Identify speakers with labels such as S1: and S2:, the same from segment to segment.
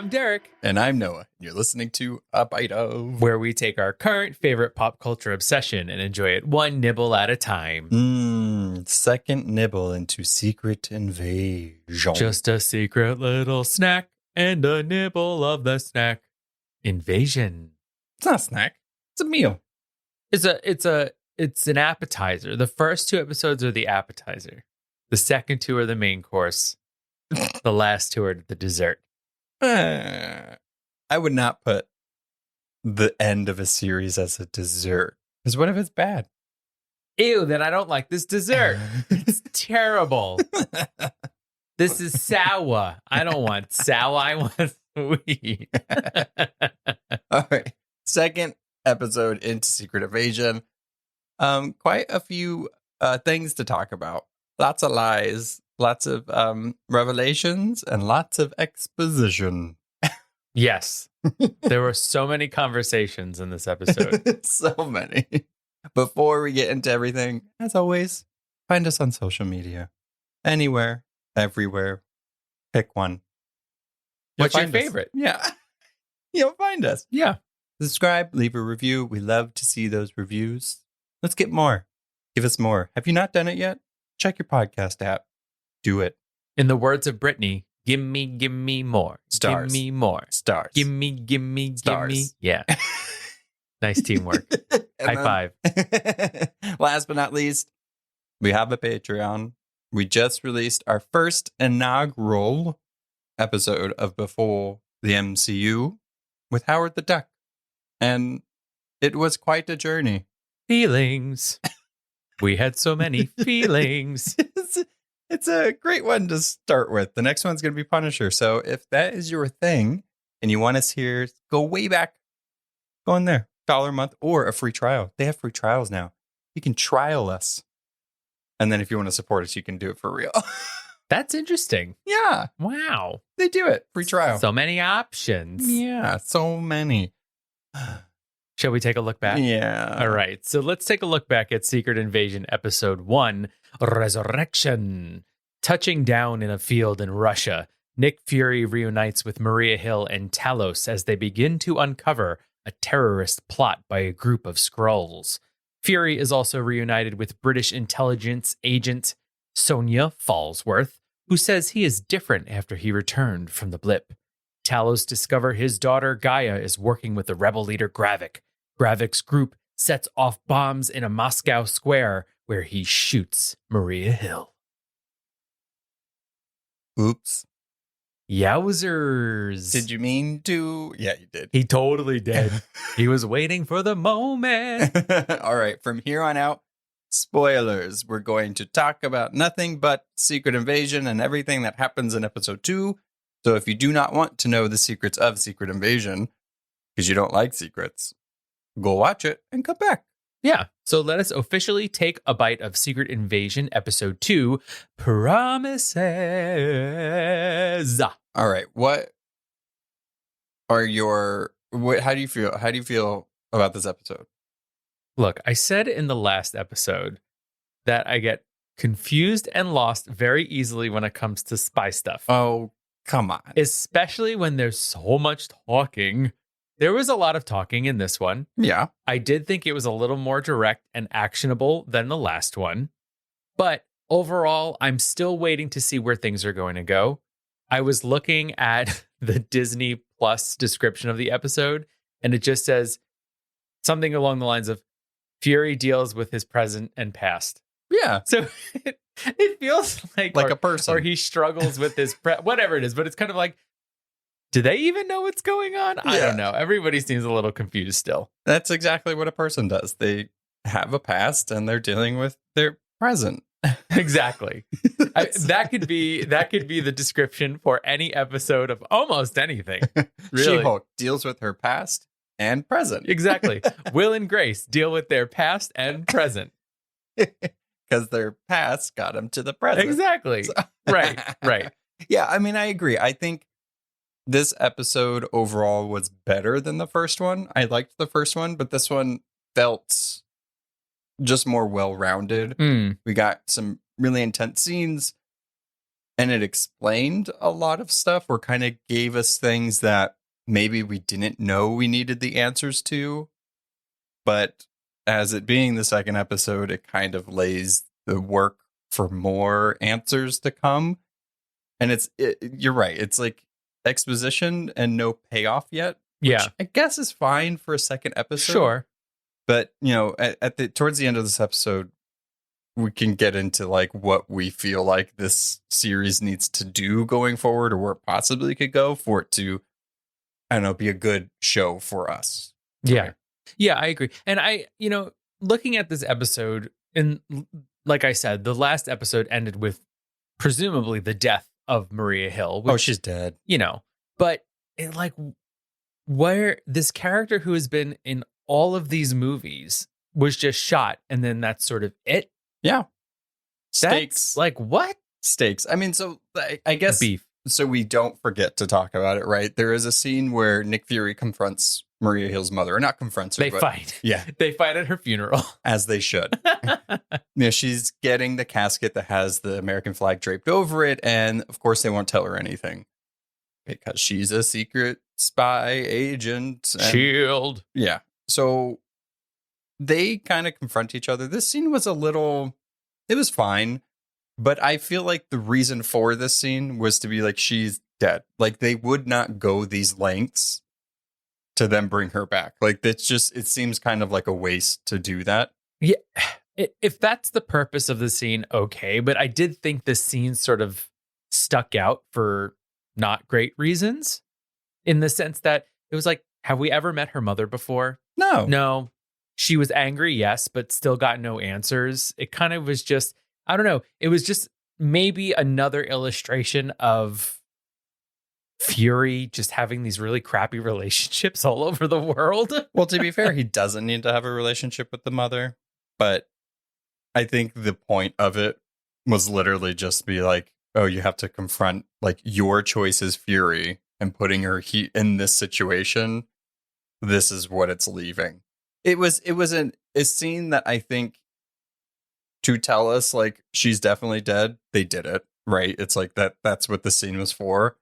S1: I'm Derek.
S2: And I'm Noah. You're listening to A Bite of,
S1: where we take our current favorite pop culture obsession and enjoy it one nibble at a time.
S2: Second nibble into Secret Invasion.
S1: Just a secret little snack and a nibble of the snack. Invasion.
S2: It's not a snack. It's a meal.
S1: It's an appetizer. The first 2 episodes are the appetizer. The second 2 are the main course. The last 2 are the dessert.
S2: I would not put the end of a series as a dessert. Because what if it's bad?
S1: Ew, then I don't like this dessert. It's terrible. This is sour. I don't want sour. I want sweet.
S2: All right. Second episode into Secret Invasion. Quite a few things to talk about. Lots of lies. Lots of revelations and lots of exposition.
S1: Yes. There were so many conversations in this episode.
S2: So many. Before we get into everything, as always, find us on social media. Anywhere, everywhere. Pick one.
S1: What's your favorite?
S2: Yeah. You'll find us.
S1: Yeah.
S2: Subscribe, leave a review. We love to see those reviews. Let's get more. Give us more. Have you not done it yet? Check your podcast app. Do it.
S1: In the words of Britney, give me more.
S2: Stars.
S1: Give me more.
S2: Stars.
S1: Give me.
S2: Stars.
S1: Yeah. Nice teamwork. High five.
S2: Last but not least, we have a Patreon. We just released our first inaugural episode of Before the MCU with Howard the Duck. And it was quite a journey.
S1: Feelings. We had so many feelings.
S2: It's a great one to start with. The next one's going to be Punisher. So if that is your thing and you want us here, go way back. Go in there. $1 a month or a free trial. They have free trials now. You can trial us. And then if you want to support us, you can do it for real.
S1: That's interesting.
S2: Yeah.
S1: Wow.
S2: They do it. Free trial.
S1: So many options.
S2: Yeah. So many.
S1: Shall we take a look back?
S2: Yeah.
S1: All right. So let's take a look back at Secret Invasion Episode 1, Resurrection. Touching down in a field in Russia, Nick Fury reunites with Maria Hill and Talos as they begin to uncover a terrorist plot by a group of Skrulls. Fury is also reunited with British intelligence agent Sonya Falsworth, who says he is different after he returned from the blip. Talos discovers his daughter Gaia is working with the rebel leader Gravik. Gravik's group sets off bombs in a Moscow square where he shoots Maria Hill.
S2: Oops.
S1: Yowzers.
S2: Did you mean to? Yeah, you did.
S1: He totally did. He was waiting for the moment.
S2: All right. From here on out, spoilers. We're going to talk about nothing but Secret Invasion and everything that happens in episode 2. So if you do not want to know the secrets of Secret Invasion, because you don't like secrets, go watch it and come back.
S1: Yeah. So let us officially take a bite of Secret Invasion Episode 2, Promises.
S2: All right. What are your... how do you feel? How do you feel about this episode?
S1: Look, I said in the last episode that I get confused and lost very easily when it comes to spy stuff.
S2: Oh, come on.
S1: Especially when there's so much talking. There was a lot of talking in this one.
S2: Yeah.
S1: I did think it was a little more direct and actionable than the last one. But overall, I'm still waiting to see where things are going to go. I was looking at the Disney Plus description of the episode, and it just says something along the lines of Fury deals with his present and past.
S2: Yeah.
S1: So it feels like
S2: a person.
S1: Or he struggles with his whatever it is, but it's kind of like, do they even know what's going on? I don't know. Everybody seems a little confused still.
S2: That's exactly what a person does. They have a past and they're dealing with their present.
S1: Exactly. That could be the description for any episode of almost anything. Really.
S2: She-Hulk deals with her past and present.
S1: Exactly. Will and Grace deal with their past and present.
S2: Because their past got them to the present.
S1: Exactly. So. Right.
S2: Yeah, I mean, I agree. I think this episode overall was better than the first one. I liked the first one, but this one felt just more well-rounded. We got some really intense scenes. and it explained a lot of stuff, or kind of gave us things that maybe we didn't know we needed the answers to. But as it being the second episode, it kind of lays the work for more answers to come. And you're right. It's like exposition and no payoff yet.
S1: Yeah.
S2: Which I guess is fine for a second episode.
S1: Sure.
S2: But, towards the end of this episode, we can get into like what we feel like this series needs to do going forward, or where it possibly could go for it to, I don't know, be a good show for us.
S1: Yeah.
S2: Right.
S1: Yeah, I agree. And looking at this episode, and like I said, the last episode ended with presumably the death of Maria Hill. Which,
S2: she's dead.
S1: But where this character who has been in all of these movies was just shot, and then that's sort of it.
S2: Yeah.
S1: Stakes. Like what?
S2: Stakes. I mean, so I guess
S1: beef.
S2: So we don't forget to talk about it, right? There is a scene where Nick Fury confronts Maria Hill's mother, or not confronts her.
S1: They fight.
S2: Yeah.
S1: They fight at her funeral.
S2: As they should. She's getting the casket that has the American flag draped over it. And of course, they won't tell her anything because she's a secret spy agent.
S1: Shield.
S2: Yeah. So they kind of confront each other. This scene was it was fine. But I feel like the reason for this scene was to be like, she's dead. Like, they would not go these lengths to then bring her back. Like, it seems kind of like a waste to do that.
S1: Yeah. If that's the purpose of the scene, okay. But I did think this scene sort of stuck out for not great reasons, in the sense that it was like, have we ever met her mother before? No. She was angry, yes, but still got no answers. It kind of was just, I don't know. It was just maybe another illustration of Fury just having these really crappy relationships all over the world.
S2: Well, to be fair, he doesn't need to have a relationship with the mother. But I think the point of it was literally just be like, oh, you have to confront like your choice as Fury, and putting her in this situation. This is what it's leaving. It was a scene that I think, to tell us like she's definitely dead, they did it right. It's like that's what the scene was for.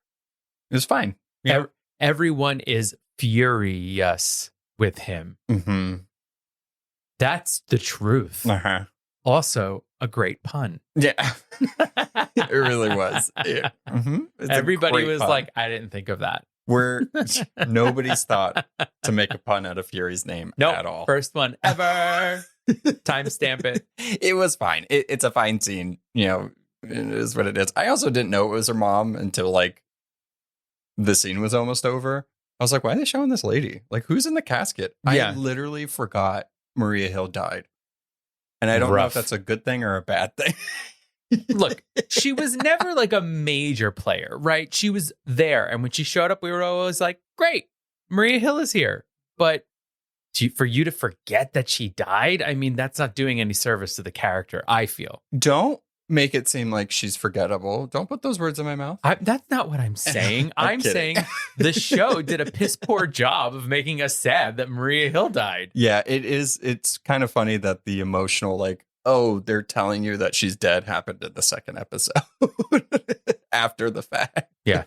S2: It was fine.
S1: Everyone is furious with him.
S2: Mm-hmm.
S1: That's the truth.
S2: Uh-huh.
S1: Also a great pun.
S2: Yeah. It really was. Yeah. Mm-hmm.
S1: Everybody was pun. Like, I didn't think of that.
S2: Nobody's thought to make a pun out of Fury's name at all.
S1: First one ever. Timestamp it.
S2: It was fine. It's a fine scene. It is what it is. I also didn't know it was her mom until like the scene was almost over. I was like, why are they showing this lady? Like, who's in the casket?
S1: Yeah.
S2: I literally forgot Maria Hill died. And I don't know if that's a good thing or a bad thing.
S1: Look, she was never like a major player, right? She was there. And when she showed up, we were always like, great, Maria Hill is here. But for you to forget that she died, I mean, that's not doing any service to the character, I feel.
S2: Don't make it seem like she's forgettable. Don't put those words in my mouth.
S1: That's not what I'm saying. I'm saying the show did a piss poor job of making us sad that Maria Hill died.
S2: Yeah, it is. It's kind of funny that the emotional, like, oh, they're telling you that she's dead happened in the second episode after the fact.
S1: Yeah.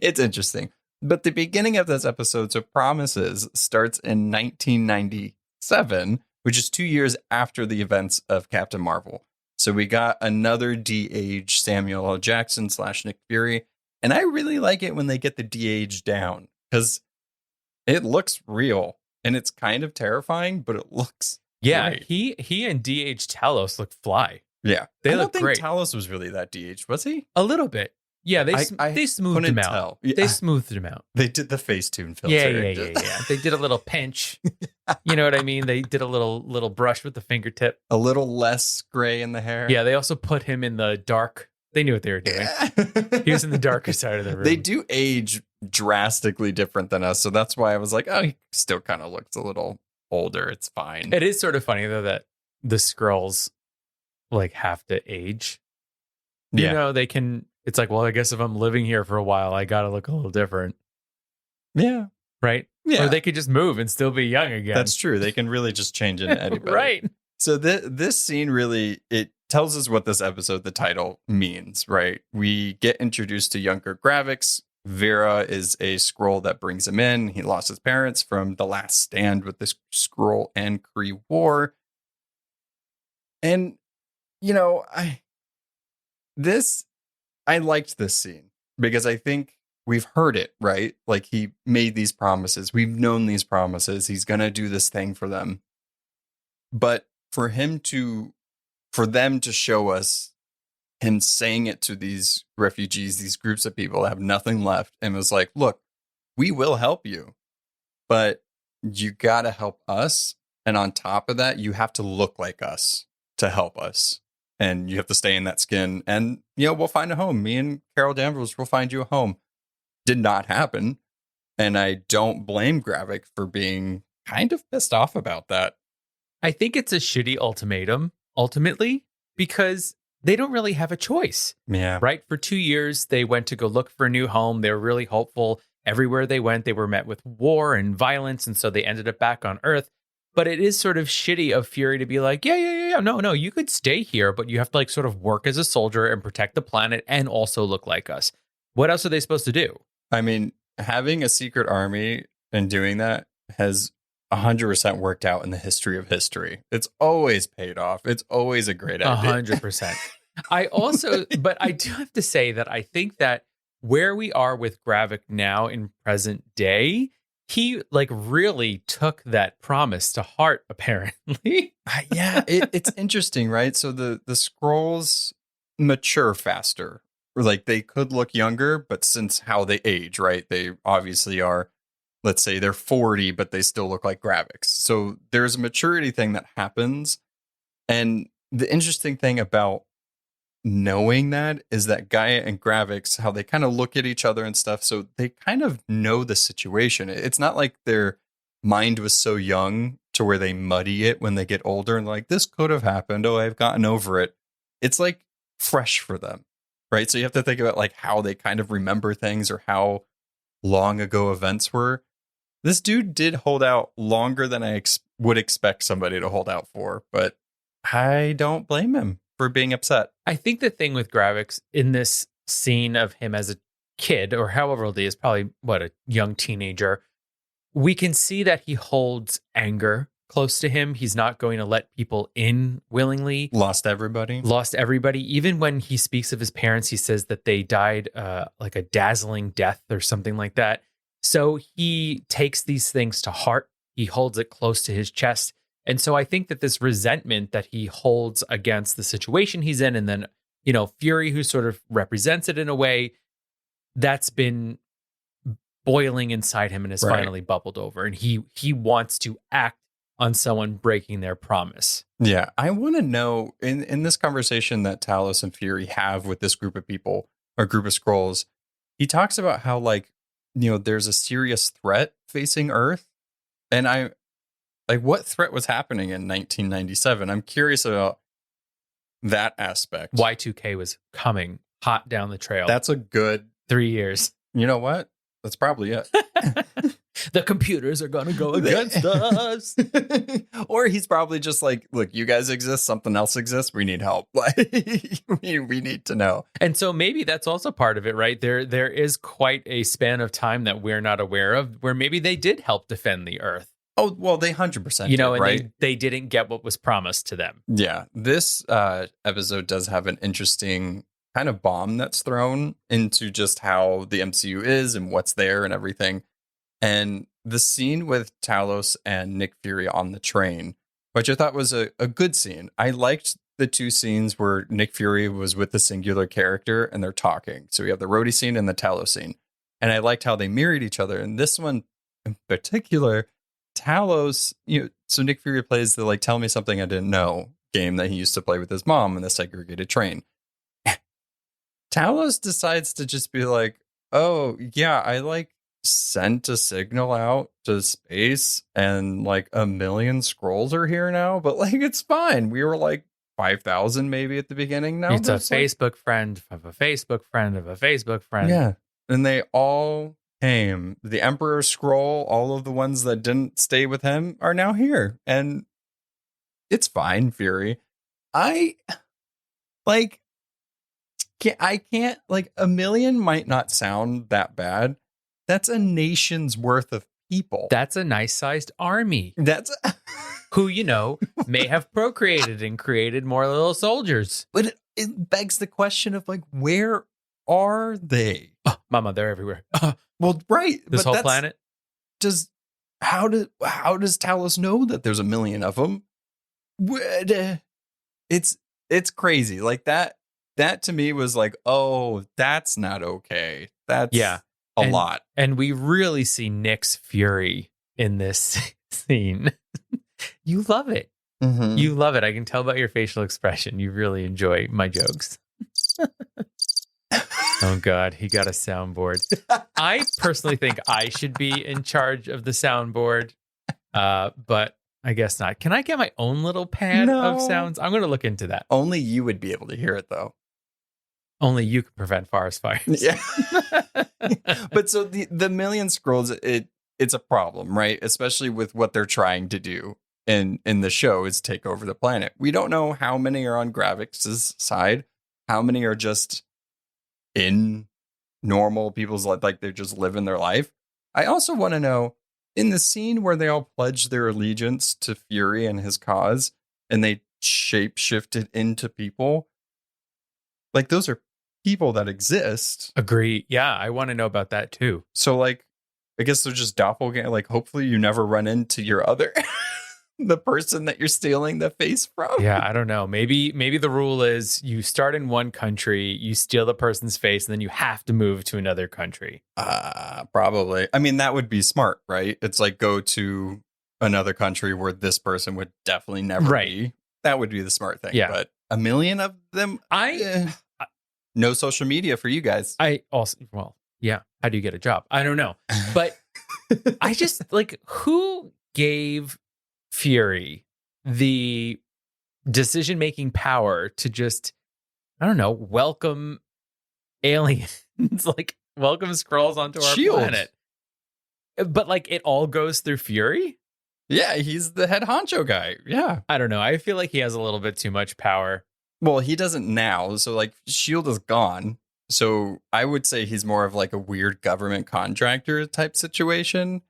S2: It's interesting. But the beginning of this episode, so Promises, starts in 1997, which is 2 years after the events of Captain Marvel. So we got another de-age Samuel L. Jackson / Nick Fury. And I really like it when they get the de-age down, because it looks real and it's kind of terrifying, but it looks great.
S1: He and de-age Talos look fly.
S2: Yeah.
S1: They
S2: I
S1: look
S2: don't think
S1: great.
S2: Talos was really that de-aged, was he?
S1: A little bit. Yeah, they smoothed him out.
S2: Tell. Yeah.
S1: They smoothed him out.
S2: They did the Facetune filter.
S1: Yeah. They did a little pinch. You know what I mean? They did a little brush with the fingertip.
S2: A little less gray in the hair.
S1: Yeah, they also put him in the dark. They knew what they were doing. He was in the darker side of the room.
S2: They do age drastically different than us, so that's why I was like, oh, he still kind of looks a little older. It's fine.
S1: It is sort of funny, though, that the Skrulls like have to age. You know, they can... It's like, well, I guess if I'm living here for a while, I got to look a little different.
S2: Yeah.
S1: Right?
S2: Yeah.
S1: Or they could just move and still be young again.
S2: That's true. They can really just change into anybody.
S1: Right.
S2: So this scene really, it tells us what this episode, the title, means, right? We get introduced to younger Gravik. Vera is a Skrull that brings him in. He lost his parents from the last stand with this Skrull and Kree war. And, you know, I liked this scene because I think we've heard it, right? Like, he made these promises. We've known these promises. He's going to do this thing for them. But for them to show us him saying it to these refugees, these groups of people that have nothing left, and was like, look, we will help you, but you got to help us. And on top of that, you have to look like us to help us. And you have to stay in that skin. And, you know, we'll find a home. Me and Carol Danvers will find you a home. Did not happen. And I don't blame Gravik for being kind of pissed off about that.
S1: I think it's a shitty ultimatum, ultimately, because they don't really have a choice.
S2: Yeah.
S1: Right? For 2 years, they went to go look for a new home. They were really hopeful. Everywhere they went, they were met with war and violence. And so they ended up back on Earth. But it is sort of shitty of Fury to be like, yeah. No, you could stay here, but you have to like sort of work as a soldier and protect the planet and also look like us. What else are they supposed to do?
S2: I mean, having a secret army and doing that has 100% worked out in the history of history. It's always paid off. It's always a great idea.
S1: 100%. But I do have to say that I think that where we are with Gravik now in present day, he like really took that promise to heart, apparently.
S2: Yeah, it's interesting, right? So the Skrulls mature faster. Like, they could look younger, but since how they age, right? They obviously are, let's say they're 40, but they still look like Gravik. So there's a maturity thing that happens. And the interesting thing about knowing that is that Gaia and Gravik, how they kind of look at each other and stuff. So they kind of know the situation. It's not like their mind was so young to where they muddy it when they get older and like, this could have happened. Oh, I've gotten over it. It's like fresh for them, right? So you have to think about like how they kind of remember things or how long ago events were. This dude did hold out longer than I would expect somebody to hold out for, but I don't blame him for being upset.
S1: I think the thing with Gravik in this scene of him as a kid, or however old he is, probably a young teenager, we can see that he holds anger close to him. He's not going to let people in willingly.
S2: Lost everybody.
S1: Even when he speaks of his parents, he says that they died like a dazzling death or something like that. So he takes these things to heart. He holds it close to his chest. And so I think that this resentment that he holds against the situation he's in, and then, you know, Fury, who sort of represents it in a way, that's been boiling inside him and has finally bubbled over. And he wants to act on someone breaking their promise.
S2: Yeah. I want to know in this conversation that Talos and Fury have with this group of people, or group of Skrulls, he talks about how, like, you know, there's a serious threat facing Earth. And what threat was happening in 1997? I'm curious about that aspect.
S1: Y2K was coming hot down the trail.
S2: That's a good
S1: 3 years.
S2: You know what? That's probably it.
S1: The computers are going to go against us.
S2: Or he's probably just like, look, you guys exist. Something else exists. We need help. Like, we need to know.
S1: And so maybe that's also part of it, right? There is quite a span of time that we're not aware of where maybe they did help defend the Earth.
S2: Oh, well, they 100%
S1: you know,
S2: did,
S1: and
S2: right?
S1: they didn't get what was promised to them.
S2: Yeah. This episode does have an interesting kind of bomb that's thrown into just how the MCU is and what's there and everything. And the scene with Talos and Nick Fury on the train, which I thought was a good scene. I liked the two scenes where Nick Fury was with the singular character and they're talking. So we have the Rhodey scene and the Talos scene. And I liked how they mirrored each other. And this one in particular, Talos, so Nick Fury plays the, like, tell me something I didn't know game that he used to play with his mom in the segregated train. Talos decides to just be like, oh, yeah, I like sent a signal out to space and like 1 million Skrulls are here now, but like, it's fine. We were like 5,000 maybe at the beginning. Now
S1: it's a Facebook friend of a Facebook friend of a Facebook friend.
S2: Yeah. And they all came. The Emperor Skrull, all of the ones that didn't stay with him are now here. And it's fine, Fury. Like, I can't, like, a million might not sound that bad. That's a nation's worth of people.
S1: That's a nice sized army.
S2: That's
S1: who, may have procreated and created more little soldiers.
S2: But it begs the question of, like, where are they?
S1: Oh, Mama, they're everywhere.
S2: Well, right.
S1: This whole planet.
S2: How does Talos know that there's a million of them? It's crazy. Like that to me was like, oh, that's not okay. That's a lot.
S1: And we really see Nick's fury in this scene. You love it.
S2: Mm-hmm.
S1: You love it. I can tell by your facial expression. You really enjoy my jokes. Oh, God. He got a soundboard. I personally think I should be in charge of the soundboard, but I guess not. Can I get my own little pad of sounds? I'm going to look into that.
S2: Only you would be able to hear it, though.
S1: Only you can prevent forest fires.
S2: Yeah. But so the million Skrulls, it's a problem, right? Especially with what they're trying to do in the show is take over the planet. We don't know how many are on Gravik's side, how many are just in normal people's life, like they're just living their life. I also want to know, in the scene where they all pledged their allegiance to Fury and his cause, and they shape-shifted into people, like those are people that exist.
S1: Agree. Yeah, I want to know about that too.
S2: So, like, I guess they're just doppelganger. Like, hopefully you never run into your other, the person that you're stealing the face from.
S1: Yeah, I don't know. Maybe the rule is you start in one country, you steal the person's face, and then you have to move to another country.
S2: Probably. I mean, that would be smart, right? It's like go to another country where this person would definitely never be. That would be the smart thing.
S1: Yeah.
S2: But a million of them, no social media for you guys.
S1: I also, well, yeah. How do you get a job? I don't know. But I just, like, who gave Fury the decision-making power to just, I don't know, welcome aliens, like welcome Skrulls onto our planet? But like it all goes through Fury?
S2: Yeah, he's the head honcho guy. Yeah.
S1: I don't know. I feel like he has a little bit too much power.
S2: Well, he doesn't now. So like S.H.I.E.L.D. is gone. So I would say he's more of like a weird government contractor type situation.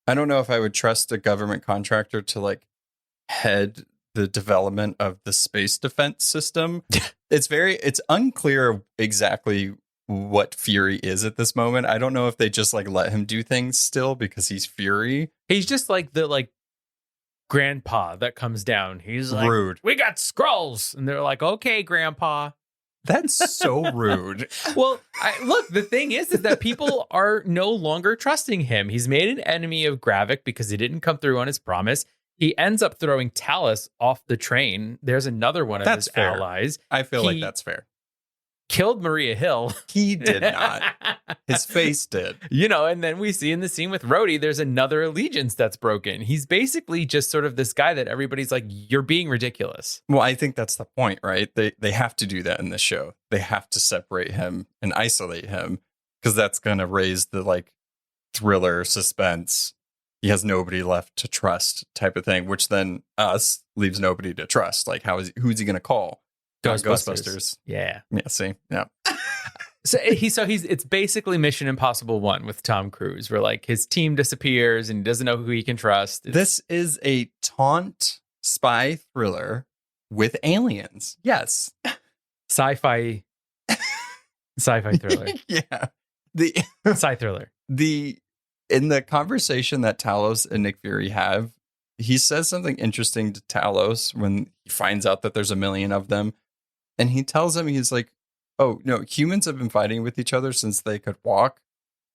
S2: I don't know if I would trust a government contractor to like head the development of the space defense system. It's unclear exactly what Fury is at this moment. I don't know if they just like let him do things still because he's Fury.
S1: He's just like the grandpa that comes down. He's like,
S2: rude.
S1: We got Skrulls. And they're like, okay, grandpa.
S2: That's so rude.
S1: Well, look, the thing is that people are no longer trusting him. He's made an enemy of Gravik because he didn't come through on his promise. He ends up throwing Talos off the train. There's another one of his allies.
S2: I feel like that's fair.
S1: Killed Maria Hill.
S2: He did not. His face did.
S1: And then we see in the scene with Rhodey, there's another allegiance that's broken. He's basically just sort of this guy that everybody's like, you're being ridiculous.
S2: Well, I think that's the point, right? They have to do that in this show. They have to separate him and isolate him because that's going to raise the like thriller suspense. He has nobody left to trust type of thing, which then us leaves nobody to trust. Like, who's he going to call? Ghostbusters.
S1: Yeah.
S2: Yeah. See. Yeah.
S1: So it's basically Mission Impossible 1 with Tom Cruise, where like his team disappears and he doesn't know who he can trust.
S2: This is a taunt spy thriller with aliens. Yes.
S1: Sci-fi thriller.
S2: Yeah.
S1: Sci thriller.
S2: In the conversation that Talos and Nick Fury have, he says something interesting to Talos when he finds out that there's a million of them. And he tells him, he's like, oh, no, humans have been fighting with each other since they could walk.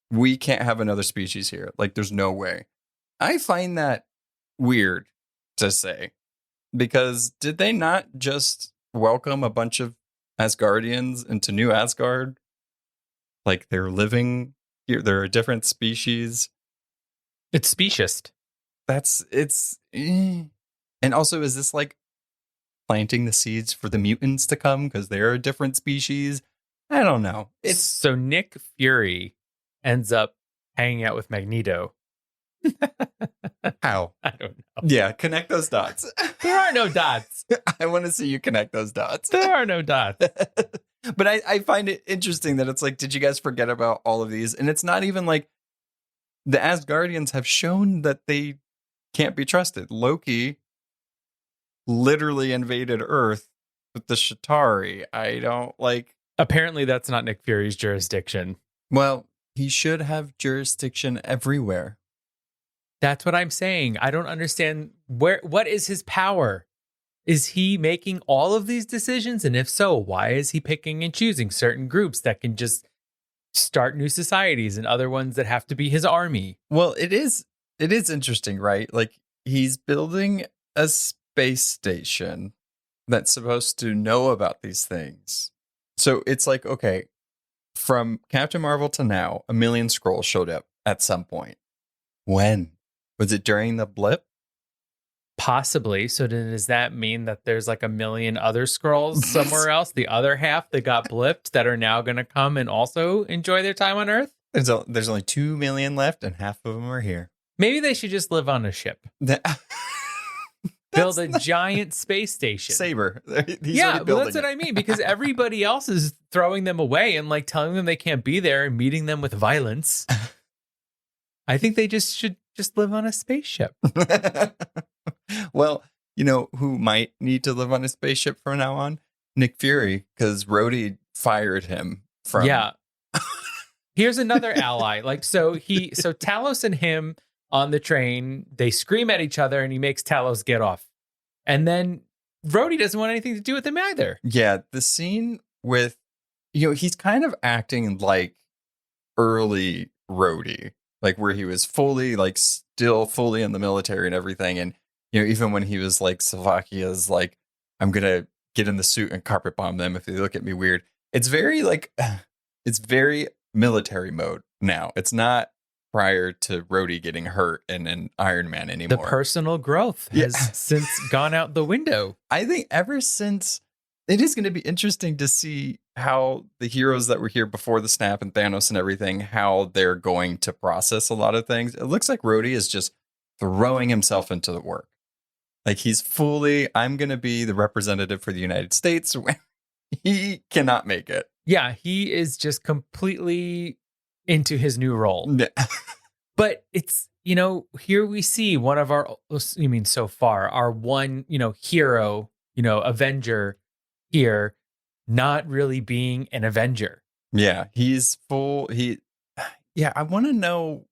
S2: We can't have another species here. Like, there's no way. I find that weird to say, because did they not just welcome a bunch of Asgardians into New Asgard? Like, they're living here. They're a different species.
S1: It's speciest.
S2: And also, is this like planting the seeds for the mutants to come because they're a different species? I don't know.
S1: So Nick Fury ends up hanging out with Magneto.
S2: How?
S1: I don't know.
S2: Yeah, connect those dots.
S1: There are no dots.
S2: I want to see you connect those dots.
S1: There are no dots.
S2: But I find it interesting that it's like, did you guys forget about all of these? And it's not even like the Asgardians have shown that they can't be trusted. Loki literally invaded Earth with the Shatari. I don't like.
S1: Apparently, that's not Nick Fury's jurisdiction.
S2: Well, he should have jurisdiction everywhere.
S1: That's what I'm saying. I don't understand what is his power? Is he making all of these decisions? And if so, why is he picking and choosing certain groups that can just start new societies and other ones that have to be his army?
S2: Well, it is interesting, right? Like, he's building a space station that's supposed to know about these things. So it's like, okay, from Captain Marvel to now, 1 million Skrulls showed up at some point. When? Was it during the blip?
S1: Possibly. So does that mean that there's like 1 million other Skrulls somewhere else, the other half that got blipped, that are now going to come and also enjoy their time on Earth?
S2: There's only 2 million left, and half of them are here.
S1: Maybe they should just live on a ship. Build a giant space station.
S2: Saber.
S1: Yeah, but that's what I mean, because everybody else is throwing them away and like telling them they can't be there and meeting them with violence. I think they should live on a spaceship.
S2: Well, you know who might need to live on a spaceship from now on? Nick Fury, because Rhodey fired him from.
S1: Yeah. Here's another ally. So Talos and him on the train, they scream at each other and he makes Talos get off. And then Rhodey doesn't want anything to do with him either.
S2: Yeah, the scene with, he's kind of acting like early Rhodey, like where he was still fully in the military and everything. And, even when he was like, Slovakia's like, I'm going to get in the suit and carpet bomb them if they look at me weird. It's very it's very military mode now. It's not prior to Rhodey getting hurt in an Iron Man anymore.
S1: The personal growth has since gone out the window.
S2: I think ever since, it is going to be interesting to see how the heroes that were here before the snap and Thanos and everything, how they're going to process a lot of things. It looks like Rhodey is just throwing himself into the work. Like, he's fully, I'm going to be the representative for the United States when he cannot make it.
S1: Yeah, he is just completely into his new role. But it's, here we see one of our, so far, our one, hero, Avenger here, not really being an Avenger.
S2: Yeah, he's full. I want to know.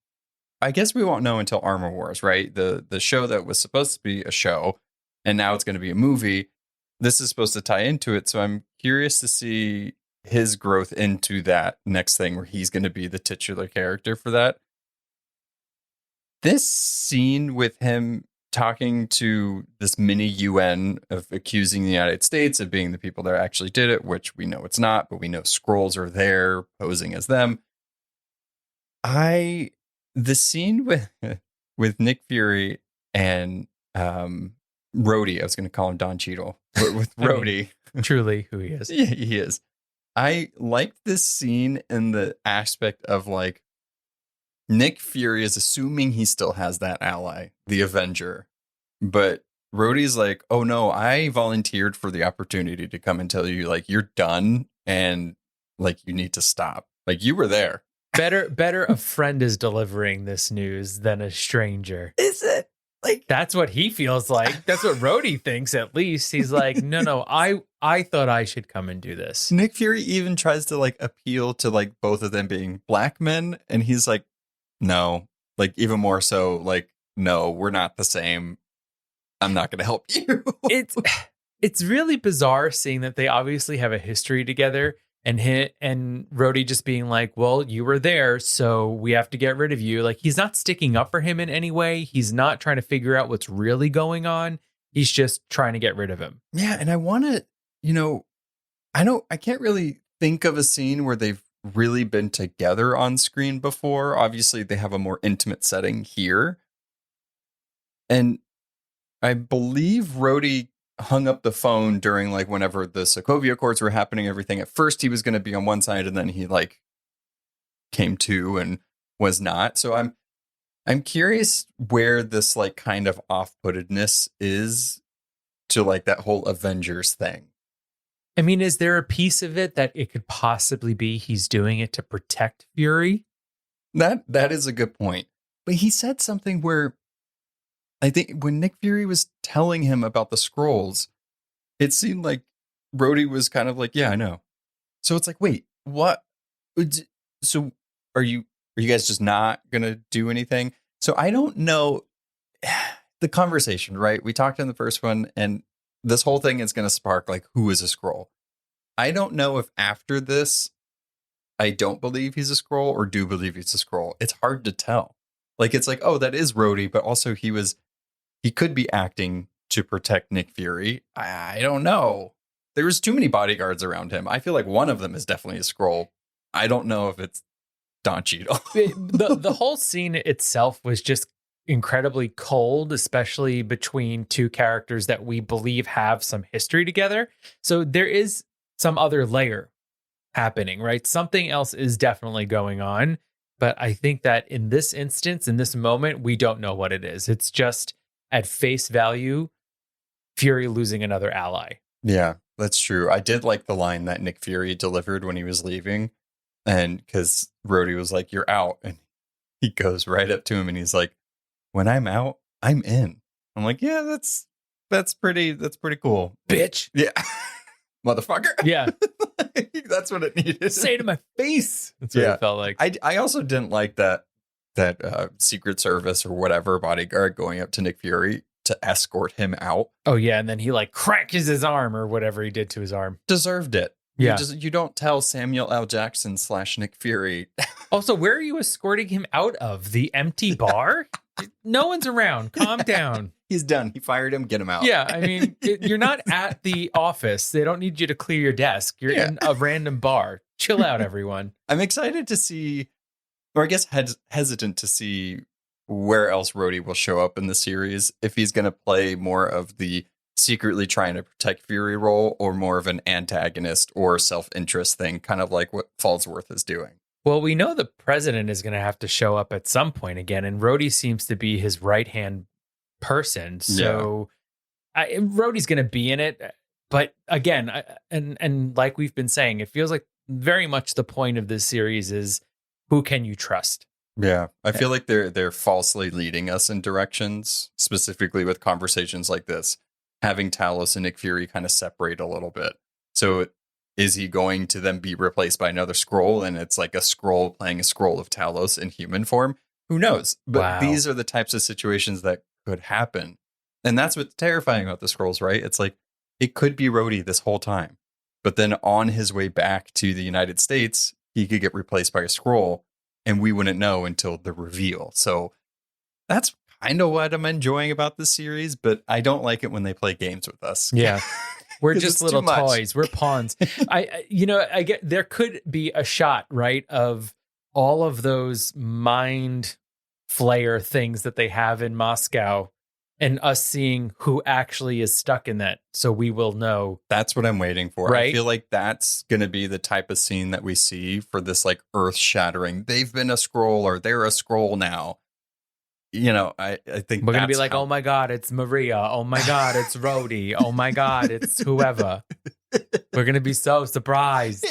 S2: I guess we won't know until Armor Wars, right? The show that was supposed to be a show, and now it's going to be a movie. This is supposed to tie into it. So I'm curious to see his growth into that next thing where he's going to be the titular character for that. This scene with him talking to this mini UN of accusing the United States of being the people that actually did it, which we know it's not, but we know Skrulls are there posing as them. The scene with Nick Fury and Rhodey, I was going to call him Don Cheadle, but with Rhodey.
S1: Truly who he is.
S2: Yeah, he is. I liked this scene in the aspect of like, Nick Fury is assuming he still has that ally, the Avenger. But Rhodey's like, oh no, I volunteered for the opportunity to come and tell you, like, you're done and like, you need to stop. Like, you were there.
S1: Better a friend is delivering this news than a stranger.
S2: Is it? Like,
S1: that's what he feels like. That's what Rhodey thinks, at least. He's like, no, I thought I should come and do this.
S2: Nick Fury even tries to like appeal to like both of them being black men. And he's like, no, like even more so, like, no, we're not the same. I'm not going to help you.
S1: It's really bizarre seeing that they obviously have a history together, and Rhodey just being like, well, you were there, so we have to get rid of you. Like, he's not sticking up for him in any way. He's not trying to figure out what's really going on. He's just trying to get rid of him.
S2: Yeah. And I want to, I can't really think of a scene where they've really been together on screen before. Obviously, they have a more intimate setting here. And I believe Rhodey hung up the phone during like whenever the Sokovia Accords were happening, everything. At first he was going to be on one side and then he like came to and was not. So I'm curious where this like kind of off-puttedness is to like that whole Avengers thing.
S1: I mean, is there a piece of it that it could possibly be he's doing it to protect Fury?
S2: That is a good point. But he said something where I think when Nick Fury was telling him about the Skrulls, it seemed like Rhodey was kind of like, yeah, I know. So it's like, wait, what? So are you guys just not gonna do anything? So I don't know the conversation, right? We talked in the first one, and this whole thing is gonna spark like, who is a Skrull? I don't know if after this, I don't believe he's a Skrull or do believe he's a Skrull. It's hard to tell. Like it's like, oh, that is Rhodey, but also he could be acting to protect Nick Fury. I don't know. There's too many bodyguards around him. I feel like one of them is definitely a Skrull. I don't know if it's Don Cheadle.
S1: The whole scene itself was just incredibly cold, especially between two characters that we believe have some history together. So there is some other layer happening, right? Something else is definitely going on. But I think that in this instance, in this moment, we don't know what it is. It's just at face value, Fury losing another ally.
S2: Yeah, that's true. I did like the line that Nick Fury delivered when he was leaving. And because Rhodey was like, you're out. And he goes right up to him and he's like, when I'm out, I'm in. I'm like, yeah, that's pretty cool.
S1: Bitch.
S2: Yeah. Motherfucker.
S1: Yeah.
S2: That's what it needed.
S1: Say to my face. That's what it felt like.
S2: I also didn't like that Secret Service or whatever bodyguard going up to Nick Fury to escort him out.
S1: Oh, yeah. And then he like cracks his arm or whatever he did to his arm.
S2: Deserved it.
S1: Yeah.
S2: You don't tell Samuel L. Jackson / Nick Fury.
S1: Also, where are you escorting him out of? The empty bar? No one's around. Calm down.
S2: He's done. He fired him. Get him out.
S1: Yeah. I mean, you're not at the office. They don't need you to clear your desk. You're in a random bar. Chill out, everyone.
S2: I'm excited to see, or I guess hesitant to see where else Rhodey will show up in the series. If he's going to play more of the secretly trying to protect Fury role or more of an antagonist or self-interest thing, kind of like what Falsworth is doing.
S1: Well, we know the president is going to have to show up at some point again, and Rhodey seems to be his right-hand person. So Rhodey's going to be in it. But again, and like we've been saying, it feels like very much the point of this series is who can you trust?
S2: Yeah, I feel like they're falsely leading us in directions, specifically with conversations like this, having Talos and Nick Fury kind of separate a little bit. So is he going to then be replaced by another Skrull, and it's like a Skrull playing a Skrull of Talos in human form? Who knows? But these are the types of situations that could happen. And that's what's terrifying about the Skrulls, right? It's like, it could be Rhodey this whole time. But then on his way back to the United States, he could get replaced by a Skrull, and we wouldn't know until the reveal. So that's kind of what I'm enjoying about this series, but I don't like it when they play games with us.
S1: Yeah. We're just little toys. We're pawns. I get there could be a shot, right, of all of those mind flayer things that they have in Moscow and us seeing who actually is stuck in that. So we will know.
S2: That's what I'm waiting for.
S1: Right?
S2: I feel like that's going to be the type of scene that we see for this like earth shattering. They've been a Skrull or they're a Skrull now. You know, I think
S1: we're going to be like, oh my God, it's Maria. Oh my God, it's Rhodey. Oh my God, it's whoever. We're going to be so surprised.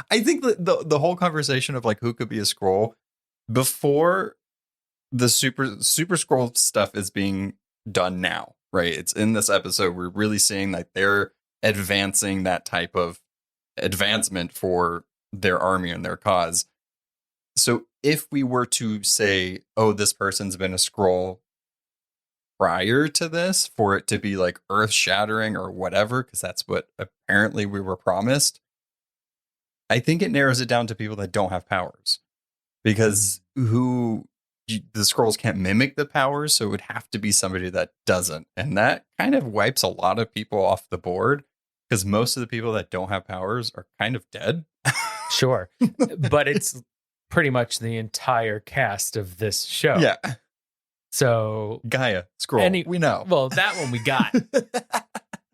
S2: I think the whole conversation of like who could be a Skrull before the super Skrull stuff is being done now, right? It's in this episode. We're really seeing that they're advancing that type of advancement for their army and their cause. So if we were to say, oh, this person's been a Skrull prior to this for it to be like earth shattering or whatever, because that's what apparently we were promised, I think it narrows it down to people that don't have powers, because the Skrulls can't mimic the powers. So it would have to be somebody that doesn't. And that kind of wipes a lot of people off the board, because most of the people that don't have powers are kind of dead.
S1: Sure. But it's pretty much the entire cast of this show.
S2: Yeah.
S1: So
S2: Gaia, Skrull, we know.
S1: Well, that one we got.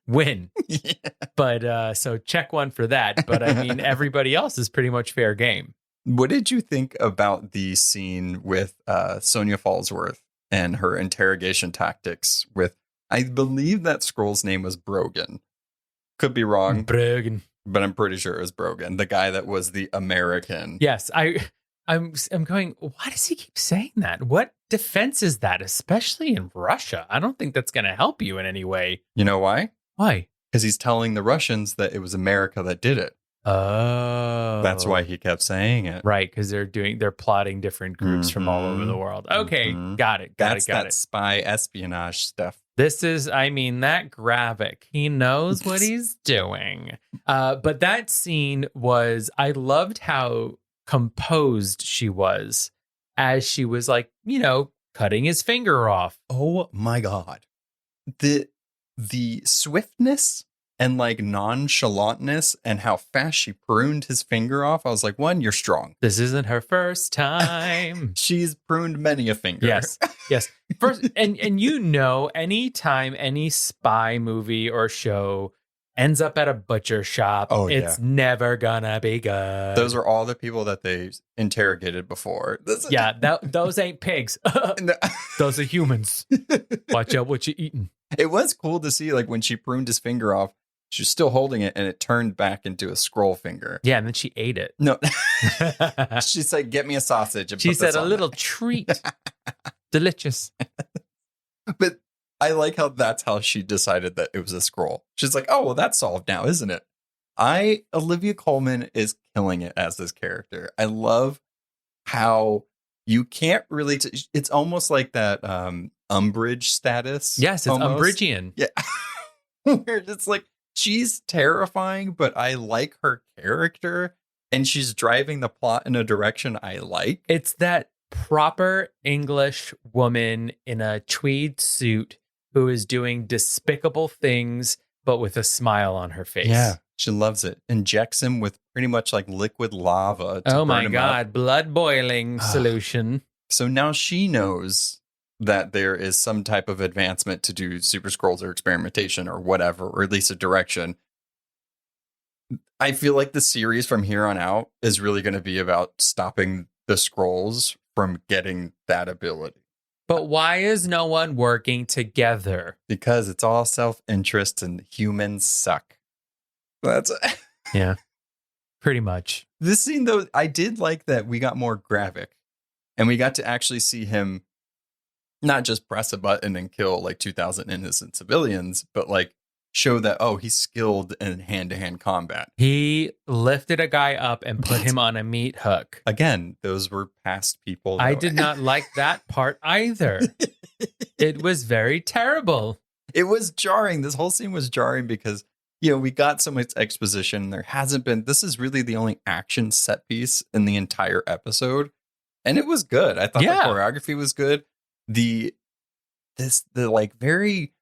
S1: Win.
S2: Yeah.
S1: But so check one for that. But I mean, everybody else is pretty much fair game.
S2: What did you think about the scene with Sonya Fallsworth and her interrogation tactics with, I believe that Skrull's name was Brogan. Could be wrong,
S1: Brogan.
S2: but I'm pretty sure it was Brogan, the guy that was the American.
S1: Yes, I'm going, why does he keep saying that? What defense is that, especially in Russia? I don't think that's going to help you in any way.
S2: You know why?
S1: Why?
S2: Because he's telling the Russians that it was America that did it.
S1: Oh.
S2: That's why he kept saying it.
S1: Right, because they're plotting different groups from all over the world. Okay, got it.
S2: That's that spy espionage stuff.
S1: This is, that Gravik. He knows what he's doing. But that scene was, I loved how composed she was as she was like, cutting his finger off.
S2: Oh my God. The swiftness and like nonchalantness and how fast she pruned his finger off. I was like, one, you're strong.
S1: This isn't her first time.
S2: She's pruned many a finger.
S1: Yes. First, and anytime any spy movie or show ends up at a butcher shop, it's never gonna be good.
S2: Those are all the people that they interrogated before.
S1: Those ain't pigs. Those are humans. Watch out what you're eating.
S2: It was cool to see, like, when she pruned his finger off, she was still holding it and it turned back into a Skrull finger.
S1: Yeah, and then she ate it.
S2: No. She's like, get me a sausage. And
S1: she said, a little treat. Delicious.
S2: But I like how that's how she decided that it was a Skrull. She's like, oh, well, that's solved now, isn't it? Olivia Colman is killing it as this character. I love how you can't really, it's almost like that Umbridge status.
S1: Yes, it's almost Umbridgian.
S2: Yeah. Where it's like, she's terrifying, but I like her character and she's driving the plot in a direction I like.
S1: It's that proper English woman in a tweed suit who is doing despicable things, but with a smile on her face.
S2: Yeah, she loves it. Injects him with pretty much like liquid lava.
S1: Oh my God, blood boiling solution.
S2: So now she knows that there is some type of advancement to do Super Skrulls or experimentation or whatever, or at least a direction. I feel like the series from here on out is really going to be about stopping the Skrulls from getting that ability.
S1: But why is no one working together?
S2: Because it's all self-interest and humans suck. That's
S1: yeah, pretty much.
S2: This scene, though, I did like that we got more Gravik and we got to actually see him not just press a button and kill like 2,000 innocent civilians, but like show that, oh, he's skilled in hand-to-hand combat.
S1: He lifted a guy up and put him on a meat hook.
S2: Again, those were past people.
S1: I did not like that part either. It was very terrible.
S2: It was jarring. This whole scene was jarring because, we got so much exposition. There hasn't been, this is really the only action set piece in the entire episode. And it was good. I thought the choreography was good. The like very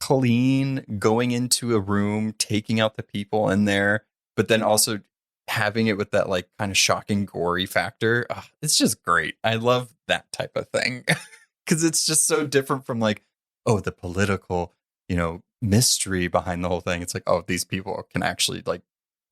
S2: clean going into a room, taking out the people in there, but then also having it with that like kind of shocking gory factor. It's just great. I love that type of thing because it's just so different from like, the political, mystery behind the whole thing. It's like, these people can actually like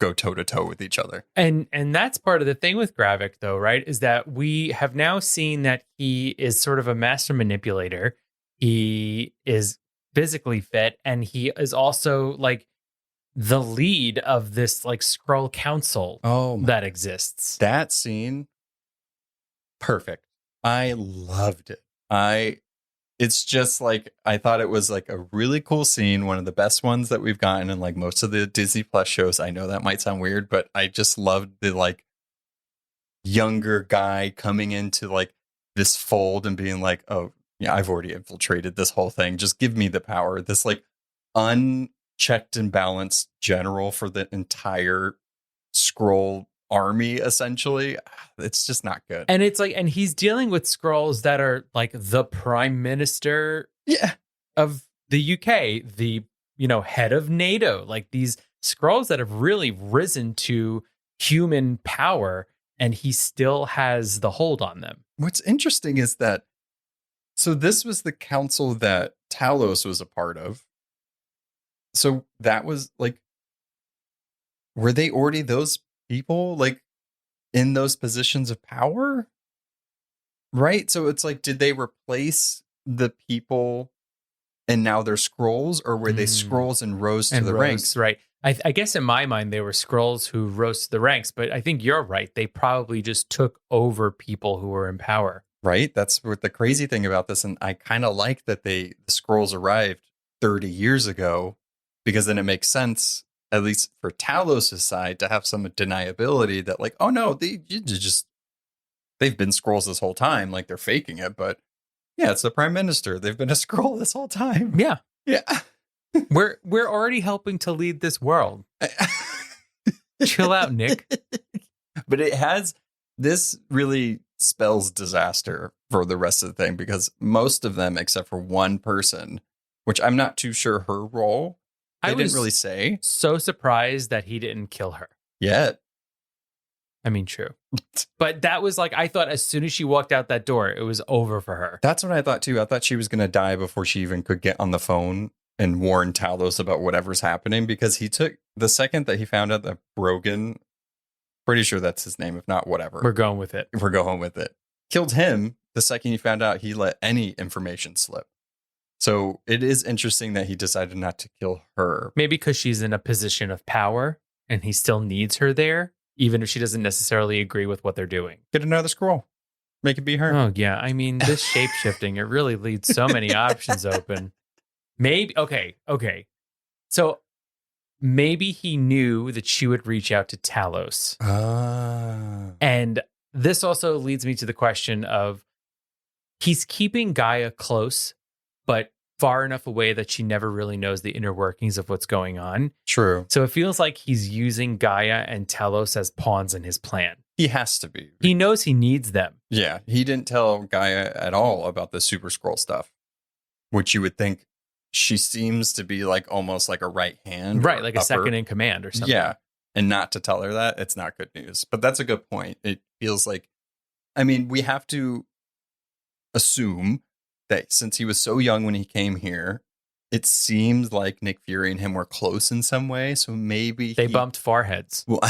S2: go toe to toe with each other.
S1: And that's part of the thing with Gravik, though, right? Is that we have now seen that he is sort of a master manipulator. He is physically fit, and he is also like the lead of this like Skrull council that exists.
S2: That scene, perfect. I loved it. It's just like, I thought it was like a really cool scene. One of the best ones that we've gotten in like most of the Disney Plus shows. I know that might sound weird, but I just loved the like younger guy coming into like this fold and being like, I've already infiltrated this whole thing. Just give me the power. This like unchecked and balanced general for the entire Skrull army, essentially. It's just not good.
S1: And it's like, and he's dealing with Skrulls that are like the prime minister of the UK, the head of NATO, like these Skrulls that have really risen to human power, and he still has the hold on them.
S2: What's interesting is that, so this was the council that Talos was a part of. So that was like, were they already those people? Like, in those positions of power, right? So it's like, did they replace the people and now they're Skrulls, or were they Skrulls and rose to the ranks?
S1: Right. I guess in my mind, they were Skrulls who rose to the ranks, but I think you're right. They probably just took over people who were in power.
S2: Right? That's what the crazy thing about this. And I kind of like that the Skrulls arrived 30 years ago, because then it makes sense, at least for Talos' side, to have some deniability that like, oh no, they've been Skrulls this whole time. Like they're faking it, but yeah, it's the prime minister. They've been a Skrull this whole time.
S1: Yeah.
S2: Yeah.
S1: We're already helping to lead this world. Chill out, Nick.
S2: But this really spells disaster for the rest of the thing, because most of them, except for one person, which I'm not too sure her role, they didn't really say.
S1: So surprised that he didn't kill her.
S2: Yet.
S1: I mean, true. But that was like, I thought as soon as she walked out that door, it was over for her.
S2: That's what I thought too. I thought she was going to die before she even could get on the phone and warn Talos about whatever's happening, because he took the second that he found out that Brogan, pretty sure that's his name, if not whatever.
S1: We're going with it.
S2: We're going with it. Killed him the second he found out, he let any information slip. So it is interesting that he decided not to kill her.
S1: Maybe because she's in a position of power and he still needs her there, even if she doesn't necessarily agree with what they're doing.
S2: Get another Skrull. Make it be her.
S1: Oh, yeah. I mean, this shape-shifting, it really leaves so many options open. Maybe, okay. So maybe he knew that she would reach out to Talos. And this also leads me to the question of, he's keeping Gaia close, but far enough away that she never really knows the inner workings of what's going on.
S2: True.
S1: So it feels like he's using Gaia and Talos as pawns in his plan.
S2: He has to be.
S1: He knows he needs them.
S2: Yeah. He didn't tell Gaia at all about the Super Skrull stuff, which you would think she seems to be like almost like a right hand.
S1: Right. Like a second in command or something.
S2: Yeah. And not to tell her that, it's not good news. But that's a good point. It feels like, I mean, we have to assume that since he was so young when he came here, it seems like Nick Fury and him were close in some way. So maybe
S1: they bumped foreheads.
S2: Well,